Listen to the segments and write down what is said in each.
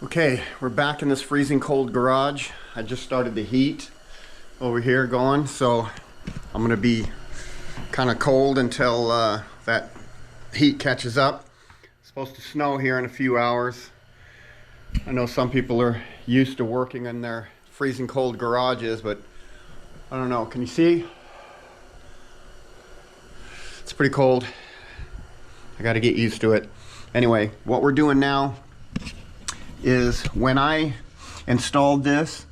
Okay, we're back in this freezing cold garage. I just started the heat over here going, so I'm gonna be kind of cold until that heat catches up. It's supposed to snow here in a few hours. I know some people are used to working in their freezing cold garages, but I don't know. Can you see? It's pretty cold. I got to get used to it. Anyway, what we're doing now is when I installed this,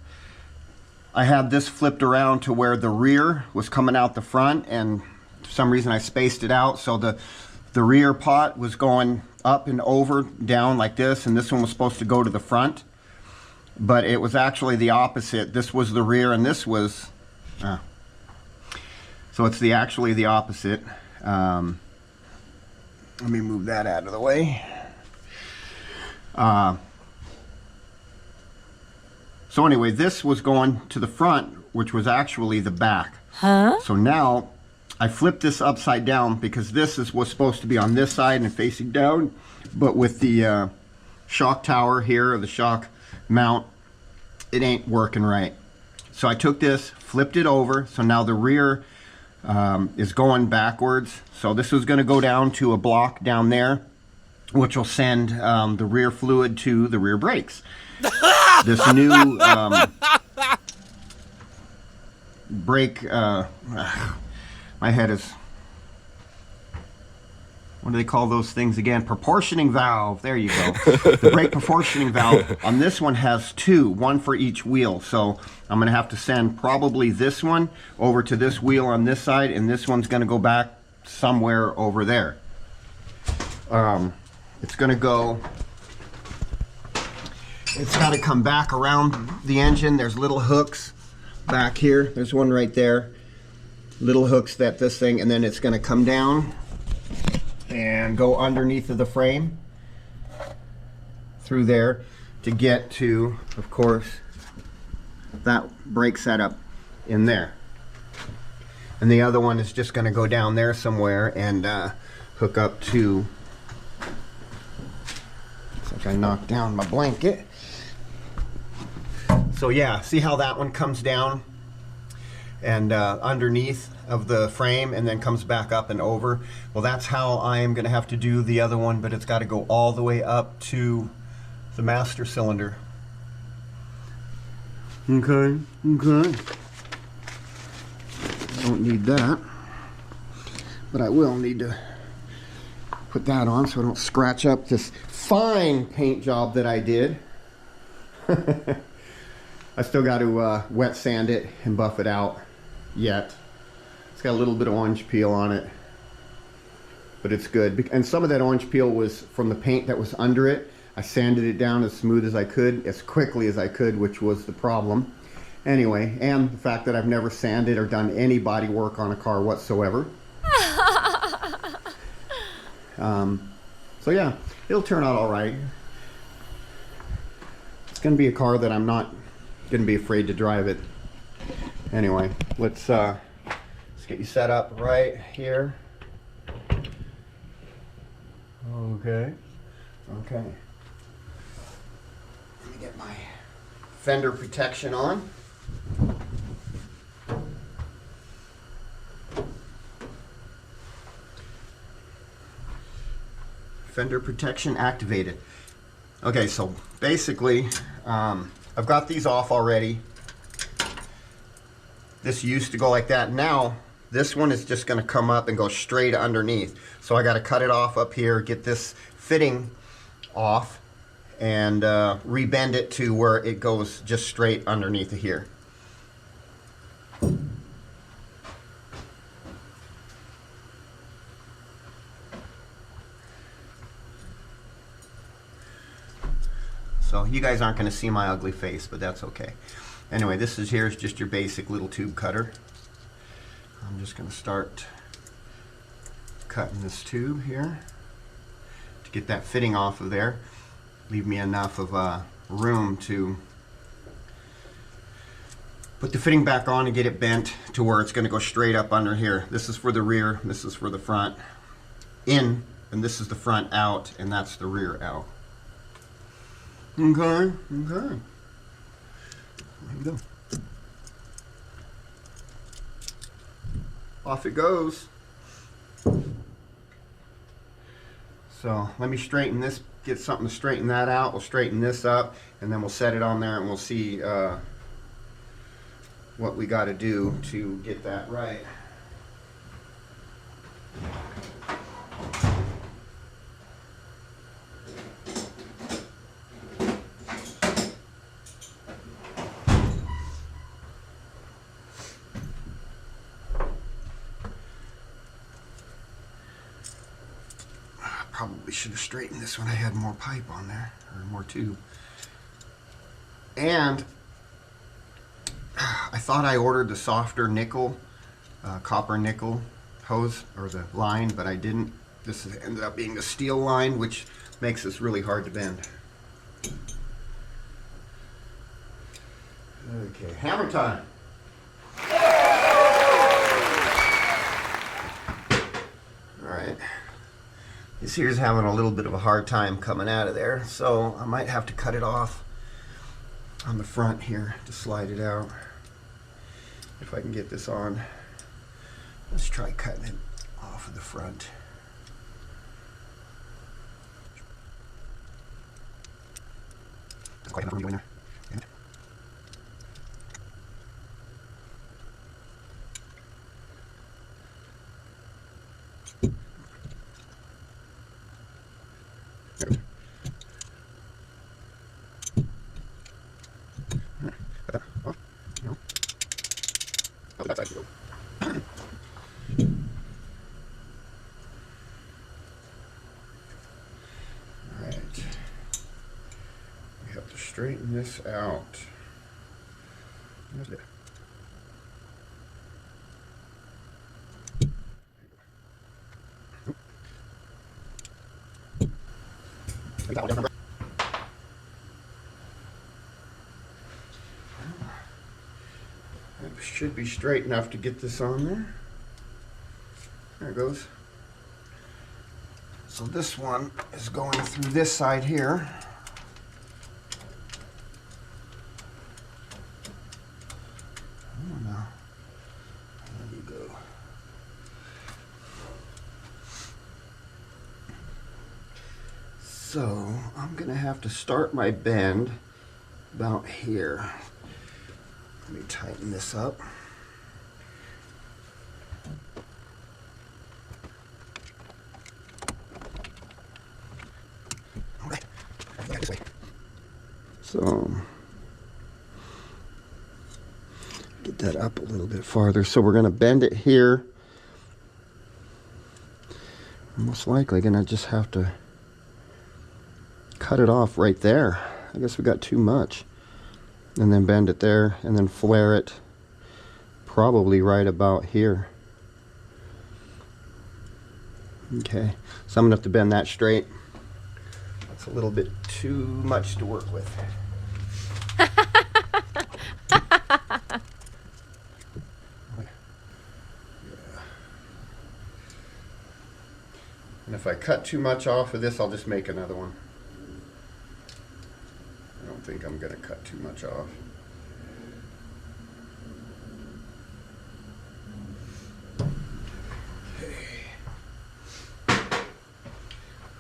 I had this flipped around to where the rear was coming out the front, and for some reason I spaced it out, so the rear pot was going up and over, down like this, and this one was supposed to go to the front, but it was actually the opposite. This was the rear and this was so it's actually the opposite. Let me move that out of the way. So anyway, this was going to the front, which was actually the back. So now I flipped this upside down because this was supposed to be on this side and facing down, but with the shock tower here, or the shock mount, it ain't working right. So I took this, flipped it over, so now the rear is going backwards. So this is going to go down to a block down there, which will send the rear fluid to the rear brakes. This new brake, my head is, what do they call those things again? Proportioning valve, there you go. The brake proportioning valve on this one has two, one for each wheel. So I'm gonna have to send probably this one over to this wheel on this side, and this one's gonna go back somewhere over there. It's gonna go, it's got to come back around the engine. There's little hooks back here. There's one right there. Little hooks that this thing, and then it's going to come down and go underneath of the frame through there to get to, of course, that brake setup in there. And the other one is just going to go down there somewhere and hook up to, it's like I knocked down my blanket. So yeah, see how that one comes down and underneath of the frame and then comes back up and over? Well, that's how I am going to have to do the other one, but it's got to go all the way up to the master cylinder. Okay. Don't need that, but I will need to put that on so I don't scratch up this fine paint job that I did. I still got to wet sand it and buff it out yet. It's got a little bit of orange peel on it, but it's good. And some of that orange peel was from the paint that was under it. I sanded it down as smooth as I could, as quickly as I could, which was the problem. Anyway, and the fact that I've never sanded or done any body work on a car whatsoever. So yeah, it'll turn out all right. It's going to be a car that I'm not going to be afraid to drive it. Anyway, let's get you set up right here. Okay. Let me get my fender protection on. Fender protection activated. Okay, so basically, I've got these off already. This used to go like that. Now, this one is just going to come up and go straight underneath. So I got to cut it off up here, get this fitting off, and rebend it to where it goes just straight underneath of here. So you guys aren't going to see my ugly face, but that's okay. Anyway, here's just your basic little tube cutter. I'm just going to start cutting this tube here to get that fitting off of there. Leave me enough of room to put the fitting back on and get it bent to where it's going to go straight up under here. This is for the rear, this is for the front in, and this is the front out, and that's the rear out. Okay, okay. There we go. Off it goes. So let me straighten this, get something to straighten that out. We'll straighten this up, and then we'll set it on there, and we'll see what we got to do to get that right. Probably should have straightened this when I had more pipe on there, or more tube. And I thought I ordered the softer nickel, copper nickel hose, or the line, but I didn't. This ended up being the steel line, which makes this really hard to bend. Okay, hammer time. All right. This here's having a little bit of a hard time coming out of there, so I might have to cut it off on the front here to slide it out. If I can get this on. Let's try cutting it off of the front. That's quite enough room to go in there. Damn it. There it goes. Cut that off. No. Oh, that side go. Alright. We have to straighten this out. There's it. It should be straight enough to get this on there. There it goes. So this one is going through this side here. Oh no. There you go. So I'm gonna have to start my bend about here. Let me tighten this up. Okay, yeah, this way. So get that up a little bit farther. So we're gonna bend it here. Most likely gonna just have to cut it off right there. I guess we got too much. And then bend it there, and then flare it probably right about here. Okay, so I'm gonna have to bend that straight. That's a little bit too much to work with. And if I cut too much off of this, I'll just make another one. I don't think I'm going to cut too much off. Okay.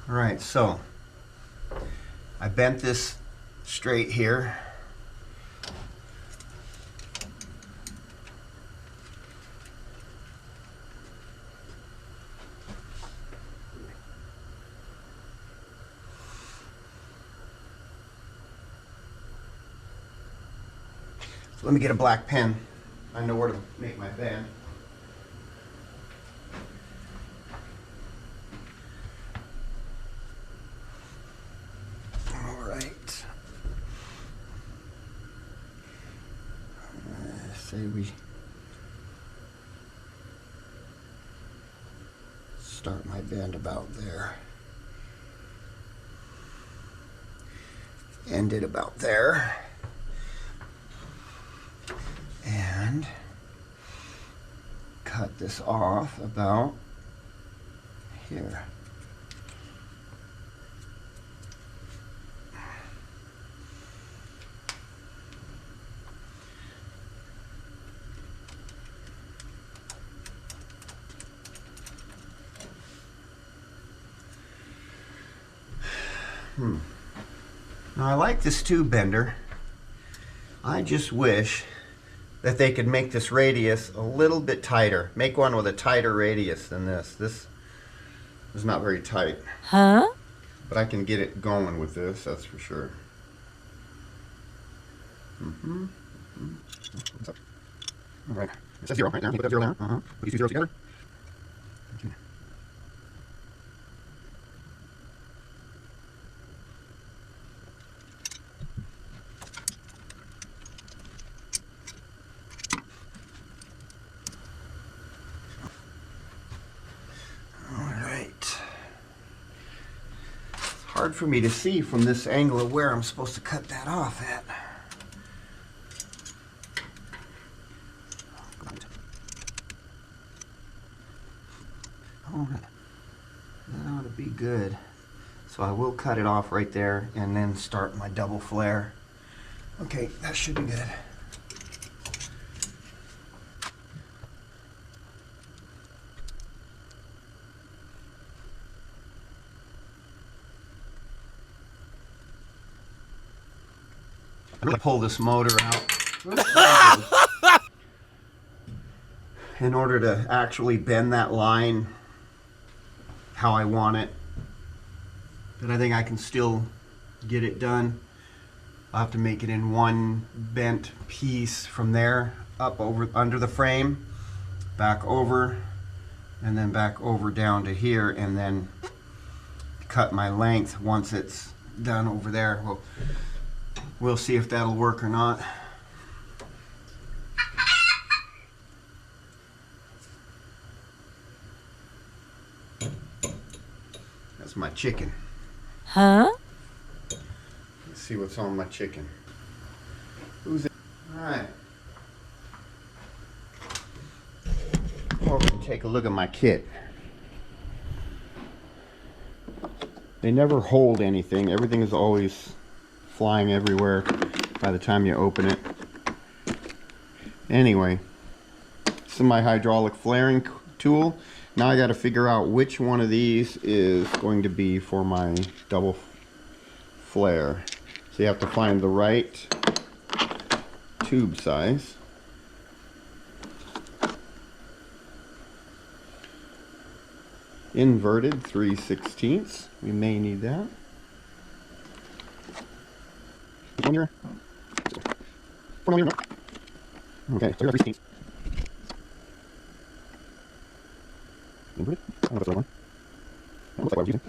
All right, so I bent this straight here. Let me get a black pen. I know where to make my bend. All right. Say we start my bend about there. End it about there. And cut this off about here. Now I like this tube bender. I just wish that they could make this radius a little bit tighter. Make one with a tighter radius than this. This is not very tight. Huh? But I can get it going with this, that's for sure. What's up? All right. It says 0 right there. You put that 0 there. Put these two zeros together. Hard for me to see from this angle of where I'm supposed to cut that off at. All right. That ought to be good. So I will cut it off right there and then start my double flare. Okay, that should be good. I'm going to pull this motor out in order to actually bend that line how I want it. But I think I can still get it done. I'll have to make it in one bent piece from there up over under the frame, back over, and then back over down to here, and then cut my length once it's done over there. We'll see if that'll work or not. That's my chicken. Huh? Let's see what's on my chicken. Who's it? Alright. We're going to take a look at my kit. They never hold anything. Everything is always flying everywhere by the time you open it. Anyway, this is my hydraulic flaring tool. Now I got to figure out which one of these is going to be for my double flare. So you have to find the right tube size. Inverted 3/16. We may need that. One year. Okay, so I got 3/16. Inverted? I don't know if that's the right one. That looks like what I was using.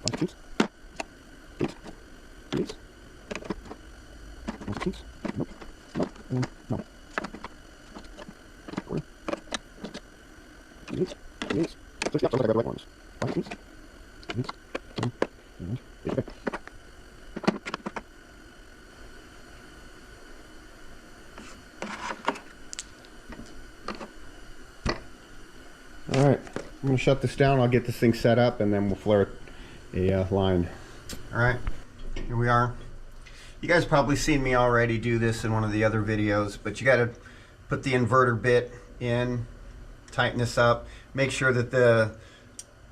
5/16. 8. 3/8. 1/16. Nope. No. And no. 4. 3/8. 3/8. 6. Yep, so I got the right ones. 5/16. 3/8. 7. And 8. Okay. Alright, I'm going to shut this down. I'll get this thing set up and then we'll flare a line. Alright, here we are. You guys probably seen me already do this in one of the other videos, but you got to put the inverter bit in, tighten this up, make sure that the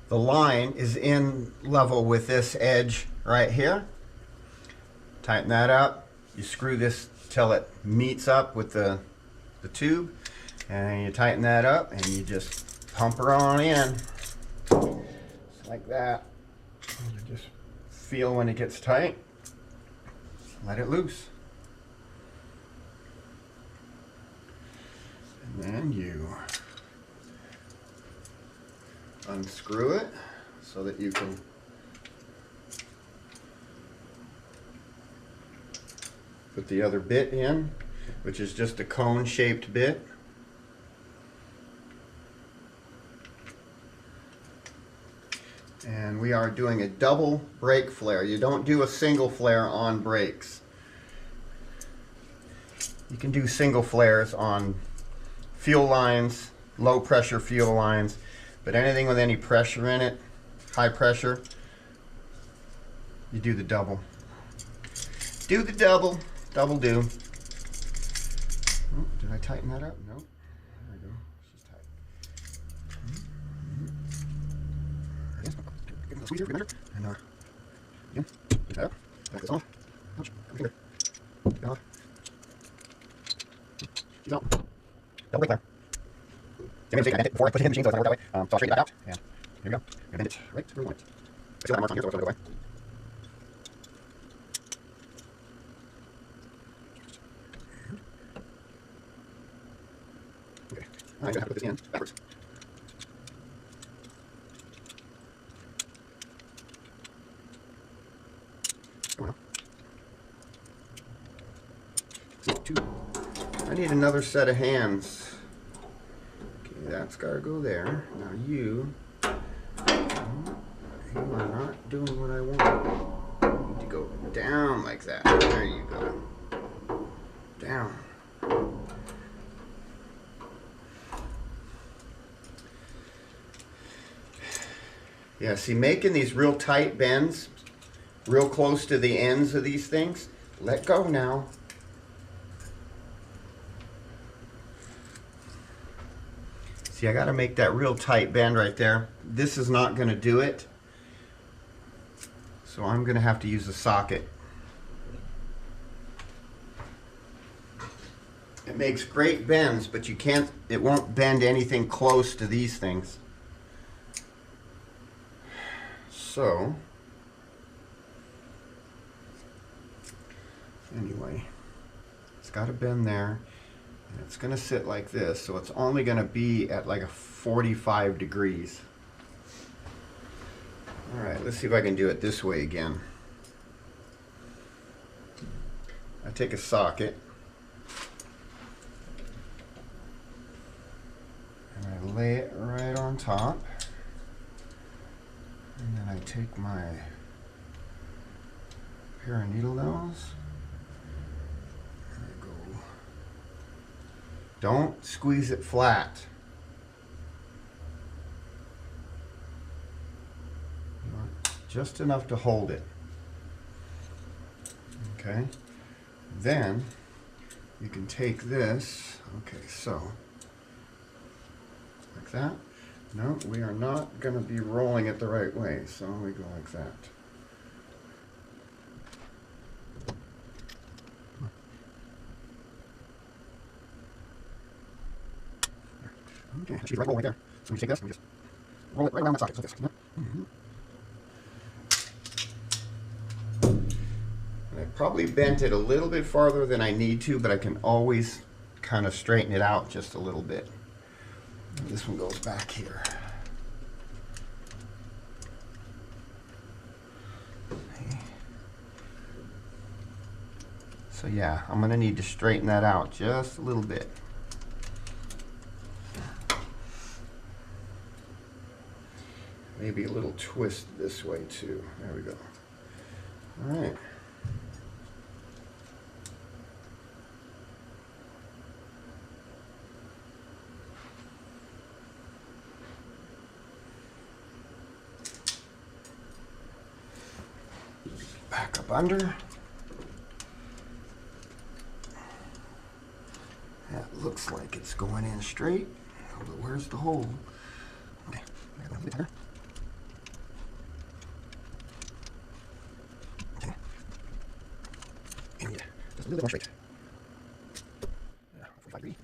line is in level with this edge right here. Tighten that up. You screw this till it meets up with the tube, and you tighten that up and you just pump her on in, just like that. And you just feel when it gets tight, let it loose. And then you unscrew it so that you can put the other bit in, which is just a cone-shaped bit. And we are doing a double brake flare. You don't do a single flare on brakes. You can do single flares on fuel lines, low pressure fuel lines, but anything with any pressure in it, high pressure, you do the double. Do the double. Double do. Oh, did I tighten that up? Nope. There we go. It's just tight. Give it a squeeze here, and Yeah. Yeah. Back this off. Ouch. Finger. Get off. She's out. Double break there. I made a mistake. I bent it before I put it in the machine, so it's not worked that way. So I'll straighten it back out. And here we go. I'm gonna bend it right where we want it. I still have my mark on here, so it's gonna go away. Okay. I'm gonna have to put this in backwards. Come on. So two. I need another set of hands. Okay, that's gotta go there. Now you are not doing what I want. You need to go down like that. There you go. Down. Yeah, see, making these real tight bends, real close to the ends of these things, let go now. See, I got to make that real tight bend right there. This is not going to do it. So I'm going to have to use a socket. It makes great bends, but you can't, it won't bend anything close to these things. So, anyway, it's got to bend there, and it's going to sit like this, so it's only going to be at like a 45 degrees. All right, let's see if I can do it this way again. I take a socket, and I lay it right on top. And then I take my pair of needle nails and I go. Don't squeeze it flat. You want just enough to hold it. Okay. Then you can take this. Okay, so like that. No, we are not going to be rolling it the right way, so we go like that. Okay, she's right roll right there. So we take this and we just roll it right around that socket like this. I probably bent it a little bit farther than I need to, but I can always kind of straighten it out just a little bit. This one goes back here. So yeah, I'm going to need to straighten that out just a little bit. Maybe a little twist this way too. There we go. All right. Back up under. That looks like it's going in straight. But where's the hole? Okay, a little bit better. Okay. And yeah, just a little bit more straight. 45 degrees.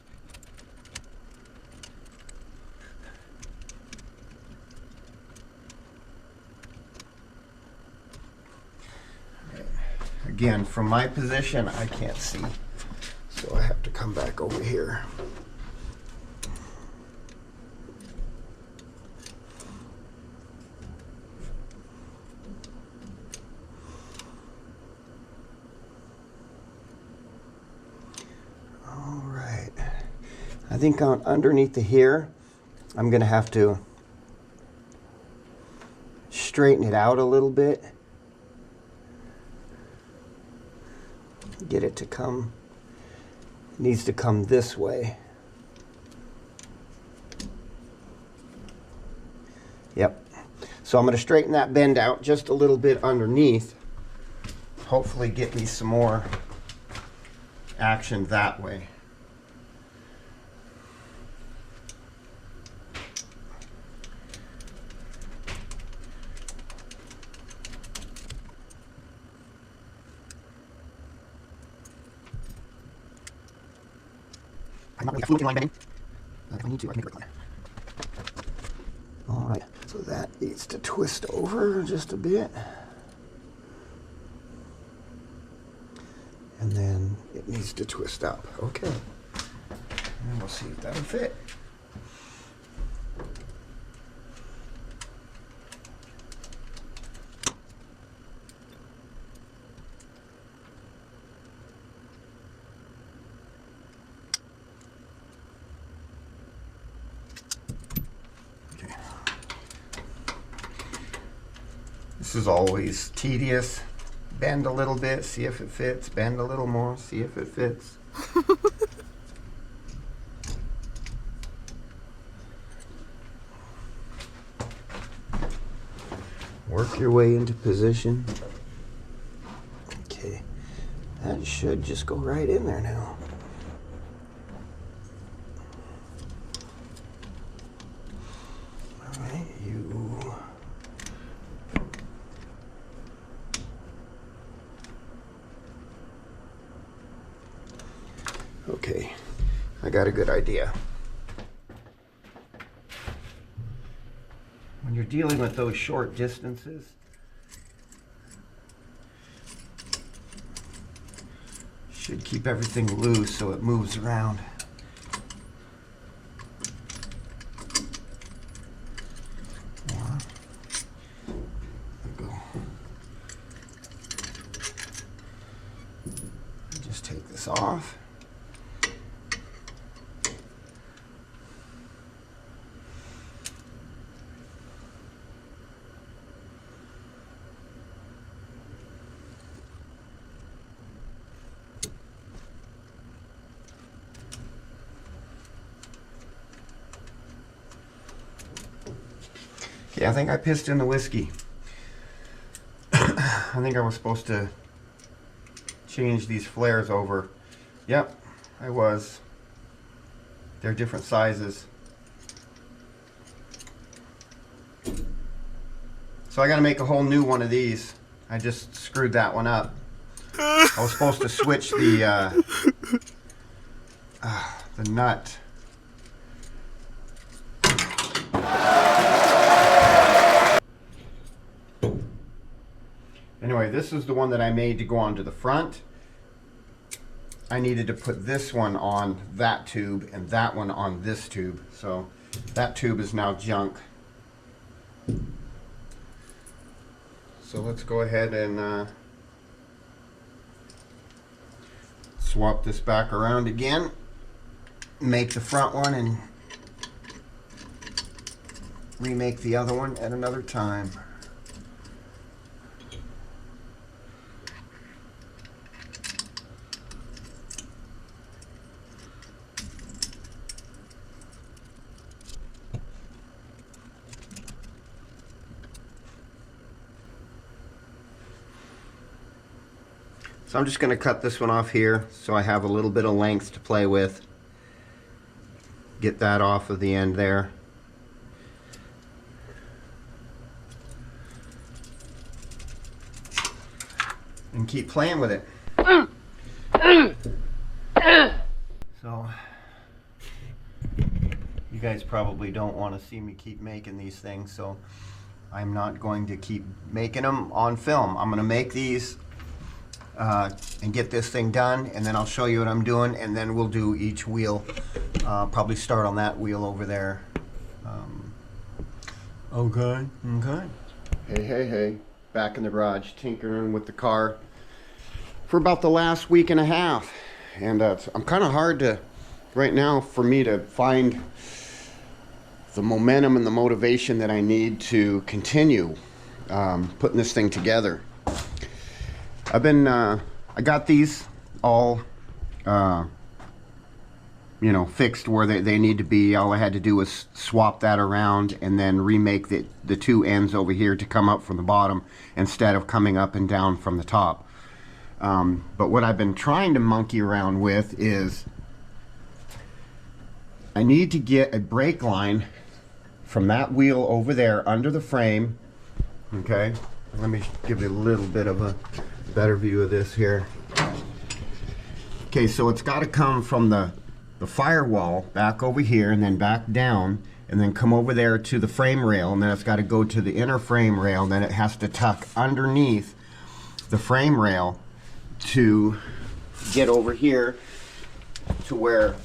Again, from my position, I can't see, so I have to come back over here. All right. I think on underneath the here, I'm going to have to straighten it out a little bit. Get it to come, it needs to come this way. Yep. So I'm going to straighten that bend out just a little bit underneath. Hopefully get me some more action that way. I'm not really a fluent in line bending. If I need to, I can make it work. All right, so that needs to twist over just a bit. And then it needs to twist up. Okay. And we'll see if that'll fit. Okay. This is always tedious. Bend a little bit, see if it fits. Bend a little more, see if it fits. Work your way into position. Okay, that should just go right in there now. All right, you. Okay, I got a good idea. When you're dealing with those short distances, you should keep everything loose so it moves around. There we go. Just take this off. Yeah, I think I pissed in the whiskey. I think I was supposed to change these flares over. Yep, I was. They're different sizes. So I gotta make a whole new one of these. I just screwed that one up. I was supposed to switch the nut. Anyway, this is the one that I made to go onto the front. I needed to put this one on that tube and that one on this tube. So that tube is now junk. So let's go ahead and swap this back around again. Make the front one and remake the other one at another time. So I'm just going to cut this one off here so I have a little bit of length to play with. Get that off of the end there. And keep playing with it. So, you guys probably don't want to see me keep making these things, so I'm not going to keep making them on film. I'm going to make these and get this thing done, and then I'll show you what I'm doing, and then we'll do each wheel. Probably start on that wheel over there. Okay. Hey. Back in the garage, tinkering with the car for about the last week and a half. And I'm kind of hard to, right now, for me to find the momentum and the motivation that I need to continue putting this thing together. I've been, I got these all, fixed where they need to be. All I had to do was swap that around and then remake the two ends over here to come up from the bottom instead of coming up and down from the top. But what I've been trying to monkey around with is I need to get a brake line from that wheel over there under the frame. Okay, let me give you a little bit of a better view of this here. Okay, so it's got to come from the the firewall back over here and then back down and then come over there to the frame rail, and then it's got to go to the inner frame rail, and then it has to tuck underneath the frame rail to get over here to where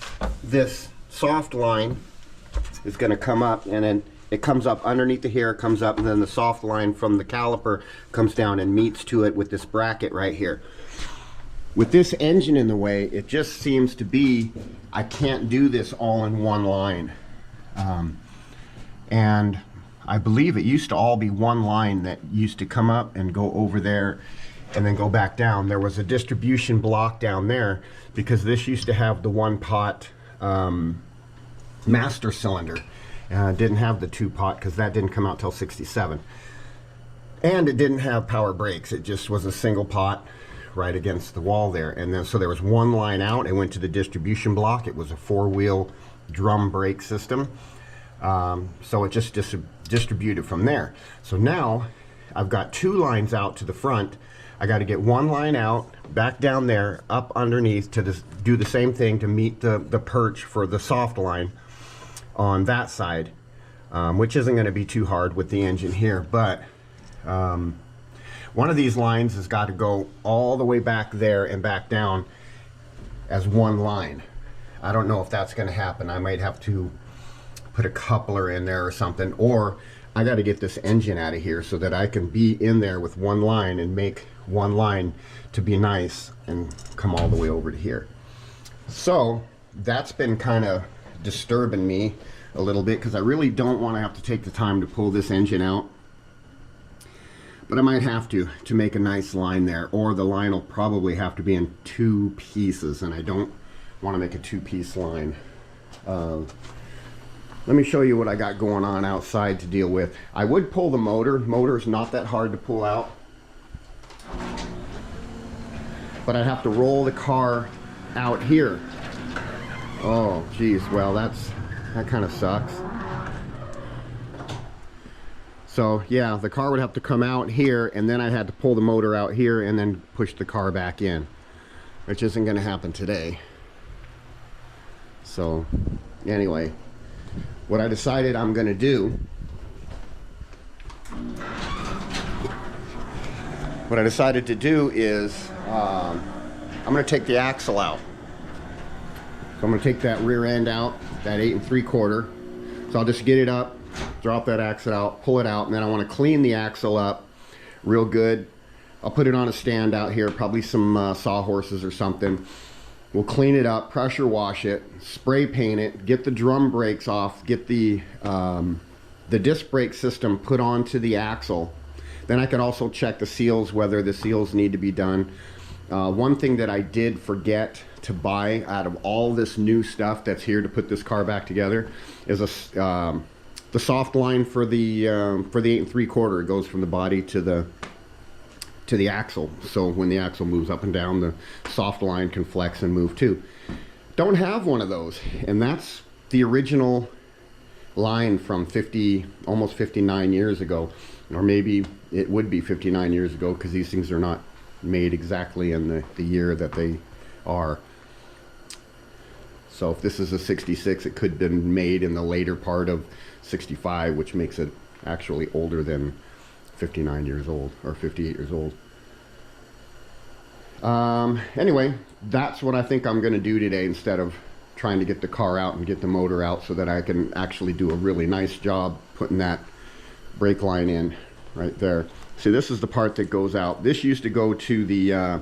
this soft line is going to come up, and then it comes up underneath the here, comes up, and then the soft line from the caliper comes down and meets to it with this bracket right here. With this engine in the way, it just seems to be, I can't do this all in one line. And I believe it used to all be one line that used to come up and go over there and then go back down. There was a distribution block down there because this used to have the one pot master cylinder. Didn't have the two pot because that didn't come out till 67. And it didn't have power brakes. It just was a single pot right against the wall there. And then so there was one line out. It went to the distribution block. It was a 4-wheel drum brake system. So it just distributed from there. So now I've got 2 lines out to the front. I got to get one line out, back down there, up underneath to do the same thing to meet the perch for the soft line on that side, which isn't going to be too hard with the engine here. But one of these lines has got to go all the way back there and back down as one line. I don't know if that's going to happen. I might have to put a coupler in there or something, or I got to get this engine out of here so that I can be in there with one line and make one line to be nice and come all the way over to here. So that's been kind of disturbing me a little bit because I really don't want to have to take the time to pull this engine out, but I might have to make a nice line there, or the line will probably have to be in 2 pieces, and I don't want to make a 2-piece line. Let me show you what I got going on outside to deal with. I would pull the motor. Motor's not that hard to pull out, but I have to roll the car out here. Oh geez, well that kind of sucks. So yeah, the car would have to come out here, and then I had to pull the motor out here and then push the car back in, which isn't going to happen today. So anyway, what I decided I'm going to do, is I'm going to take the axle out. So I'm going to take that rear end out, that 8 3/4. So I'll just get it up, drop that axle out, pull it out, and then I want to clean the axle up real good. I'll put it on a stand out here, probably some sawhorses or something. We'll clean it up, pressure wash it, spray paint it, get the drum brakes off, get the disc brake system put onto the axle. Then I could also check the seals, whether the seals need to be done. One thing that I did forget to buy out of all this new stuff that's here to put this car back together is the soft line for the 8 3/4. It goes from the body to the axle. So when the axle moves up and down, the soft line can flex and move too. Don't have one of those, and that's the original line from almost 59 years ago, or maybe it would be 59 years ago because these things are not made exactly in the year that they are. So if this is a 66, it could have been made in the later part of 65, which makes it actually older than 59 years old or 58 years old. Anyway, that's what I think I'm going to do today, instead of trying to get the car out and get the motor out, so that I can actually do a really nice job putting that brake line in right there. See, this is the part that goes out. This used to go to the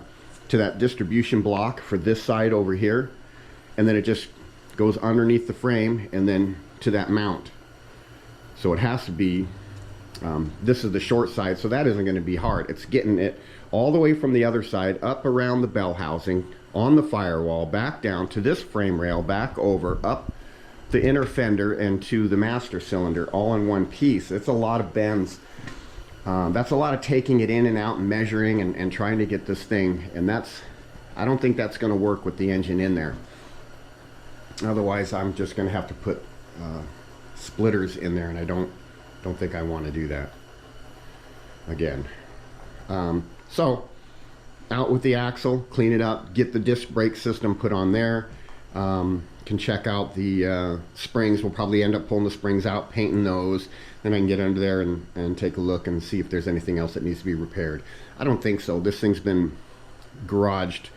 to that distribution block for this side over here, and then it just goes underneath the frame and then to that mount. So it has to be this is the short side, so that isn't going to be hard. It's getting it all the way from the other side up around the bell housing, on the firewall, back down to this frame rail, back over, up the inner fender and to the master cylinder, all in one piece. It's a lot of bends. That's a lot of taking it in and out and measuring and trying to get this thing, and I don't think that's going to work with the engine in there. Otherwise I'm just going to have to put splitters in there, and I don't think I want to do that again. So out with the axle, clean it up, get the disc brake system put on there. can check out the springs. We'll probably end up pulling the springs out, painting those. Then I can get under there and take a look and see if there's anything else that needs to be repaired. I don't think so. This thing's been garaged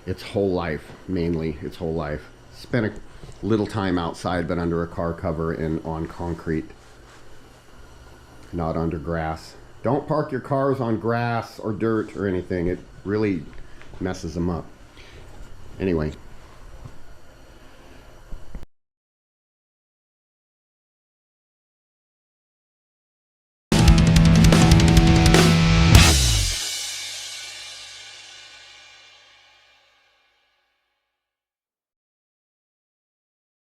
its whole life, mainly its whole life. Spent a little time outside, but under a car cover and on concrete, not under grass. Don't park your cars on grass or dirt or anything. It really messes them up. Anyway,